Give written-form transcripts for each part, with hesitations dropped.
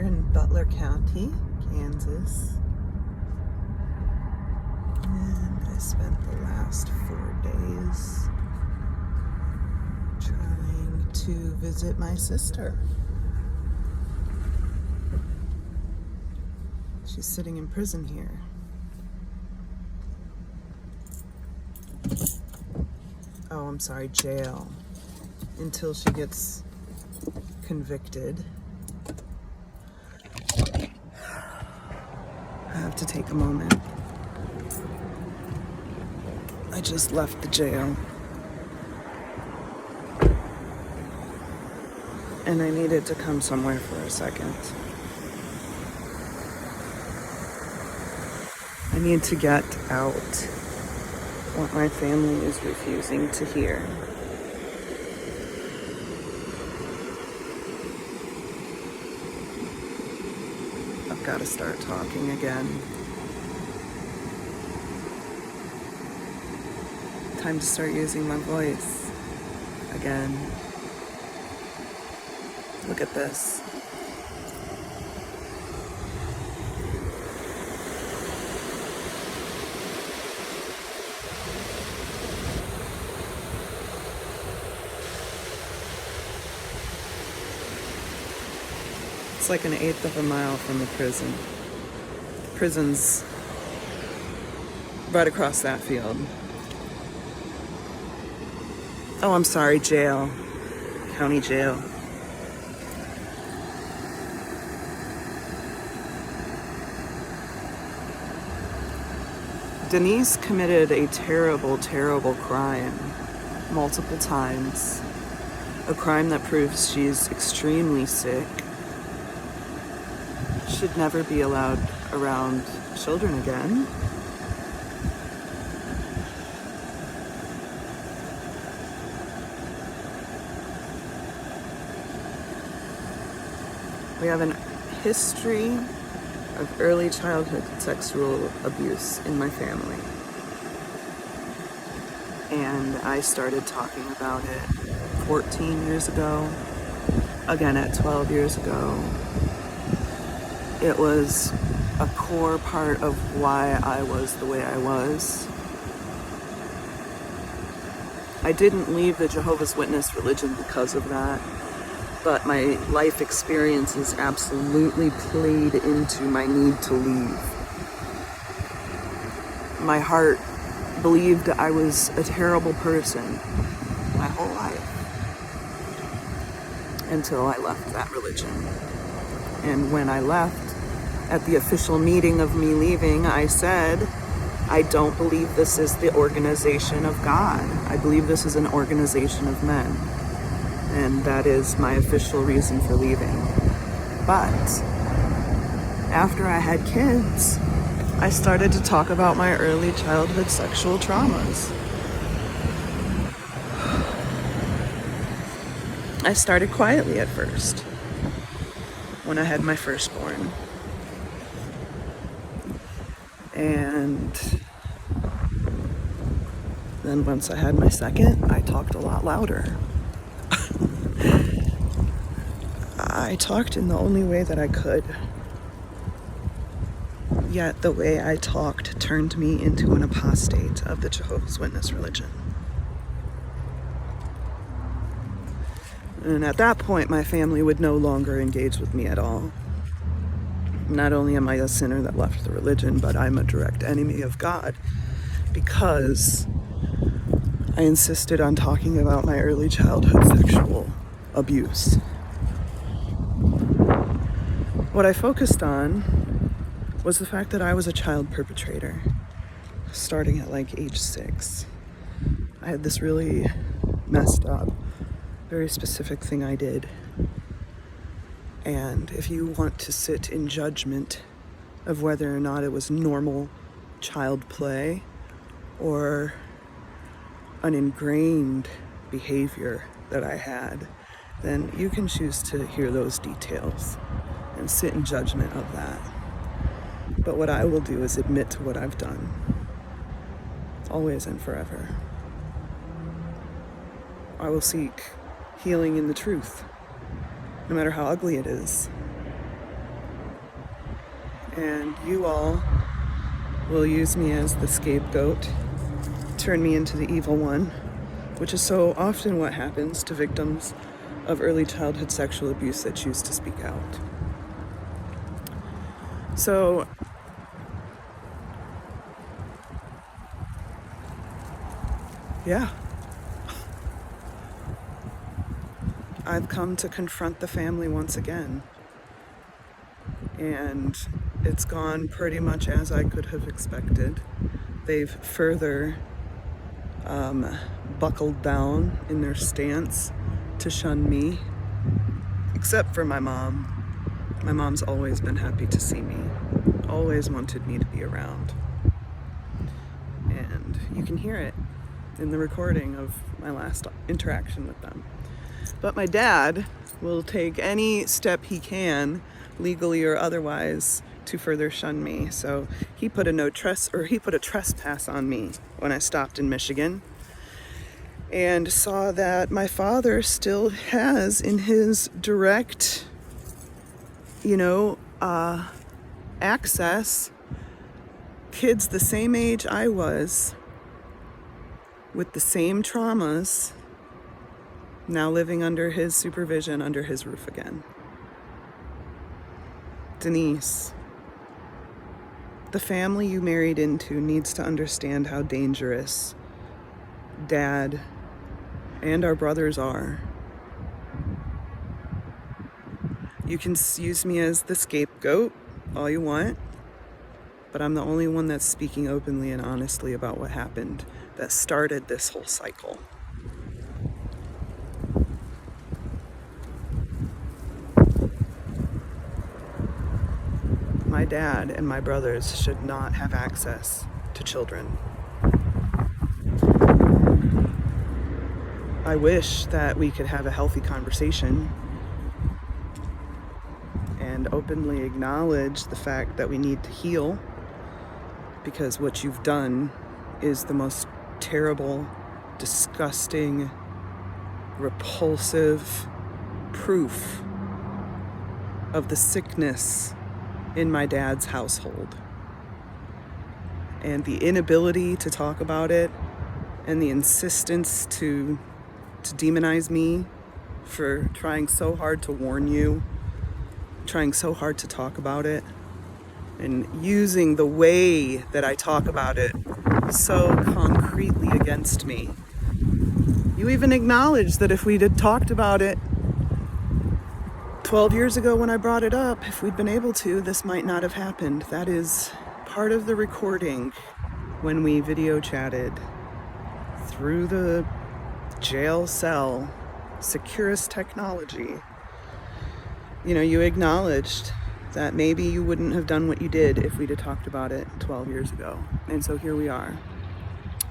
in Butler County, Kansas. And I spent the last 4 days trying to visit my sister. She's sitting in prison here. Oh, I'm sorry, jail. Until she gets convicted. I have to take a moment. I just left the jail. And I needed to come somewhere for a second. I need to get out what my family is refusing to hear. I've got to start talking again. Time to start using my voice again. Look at this. It's like 1/8 of a mile from the prison. The prison's right across that field. Oh, I'm sorry, jail. County jail. Denise committed a terrible, terrible crime multiple times. A crime that proves she's extremely sick. Should never be allowed around children again. We have a history of early childhood sexual abuse in my family. And I started talking about it 14 years ago, again at 12 years ago. It was a core part of why I was the way I was. I didn't leave the Jehovah's Witness religion because of that. But my life experiences absolutely played into my need to leave. My heart believed I was a terrible person my whole life until I left that religion. And when I left, at the official meeting of me leaving, I said, I don't believe this is the organization of God. I believe this is an organization of men. And that is my official reason for leaving. But after I had kids, I started to talk about my early childhood sexual traumas. I started quietly at first, when I had my firstborn. And then once I had my second, I talked a lot louder. I talked in the only way that I could. Yet the way I talked turned me into an apostate of the Jehovah's Witness religion. And at that point, my family would no longer engage with me at all. Not only am I a sinner that left the religion, but I'm a direct enemy of God because I insisted on talking about my early childhood sexual abuse. What I focused on was the fact that I was a child perpetrator, starting at like age 6. I had this really messed up, very specific thing I did. And if you want to sit in judgment of whether or not it was normal child play or an ingrained behavior that I had, then you can choose to hear those details and sit in judgment of that. But what I will do is admit to what I've done, always and forever. I will seek healing in the truth, no matter how ugly it is. And you all will use me as the scapegoat, turn me into the evil one, which is so often what happens to victims of early childhood sexual abuse that choose to speak out. So, yeah. I've come to confront the family once again. And it's gone pretty much as I could have expected. They've further buckled down in their stance to shun me, except for my mom. My mom's always been happy to see me, always wanted me to be around. And you can hear it in the recording of my last interaction with them. But my dad will take any step he can, legally or otherwise, to further shun me. So he put a trespass on me when I stopped in Michigan, and saw that my father still has in his direct, access, kids the same age I was, with the same traumas, now living under his supervision, under his roof again. Denise, the family you married into needs to understand how dangerous Dad and our brothers are. You can use me as the scapegoat all you want, but I'm the only one that's speaking openly and honestly about what happened that started this whole cycle. My dad and my brothers should not have access to children. I wish that we could have a healthy conversation and openly acknowledge the fact that we need to heal, because what you've done is the most terrible, disgusting, repulsive proof of the sickness in my dad's household. And the inability to talk about it, and the insistence to demonize me for trying so hard to warn you, trying so hard to talk about it, and using the way that I talk about it so concretely against me. You even acknowledged that if we'd had talked about it 12 years ago when I brought it up, if we'd been able to, this might not have happened. That is part of the recording when we video chatted through the jail cell, securest technology. You acknowledged that maybe you wouldn't have done what you did if we'd have talked about it 12 years ago. And so here we are,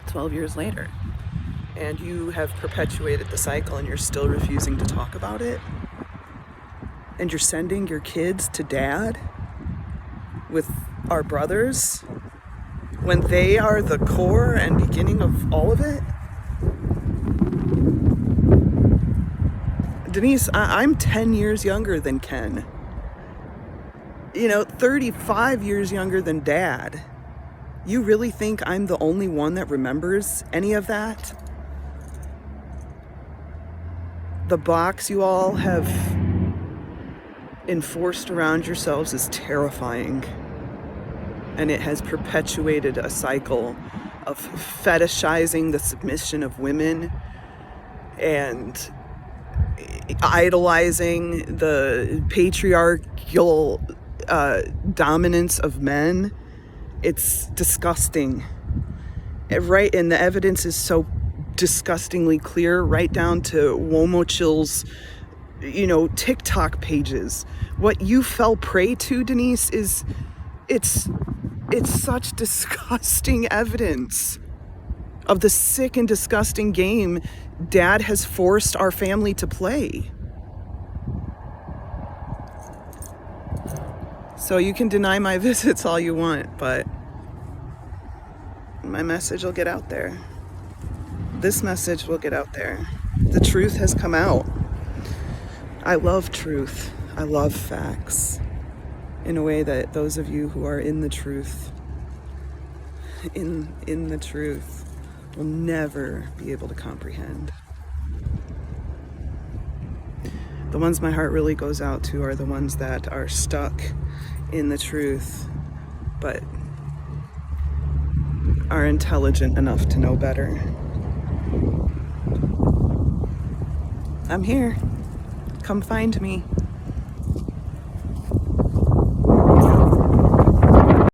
12 years later. And you have perpetuated the cycle, and you're still refusing to talk about it. And you're sending your kids to Dad with our brothers when they are the core and beginning of all of it. Denise, I'm 10 years younger than Ken. 35 years younger than Dad. You really think I'm the only one that remembers any of that? The box you all have enforced around yourselves is terrifying. And it has perpetuated a cycle of fetishizing the submission of women and idolizing the patriarchal dominance of men. It's disgusting. Right, and the evidence is so disgustingly clear, right down to Womochil's, TikTok pages. What you fell prey to, Denise, it's such disgusting evidence of the sick and disgusting game Dad has forced our family to play. So you can deny my visits all you want, but my message will get out there. This message will get out there. The truth has come out. I love truth. I love facts. in a way that those of you who are in the truth, in the truth, will never be able to comprehend. The ones my heart really goes out to are the ones that are stuck in the truth, but are intelligent enough to know better. I'm here. Come find me.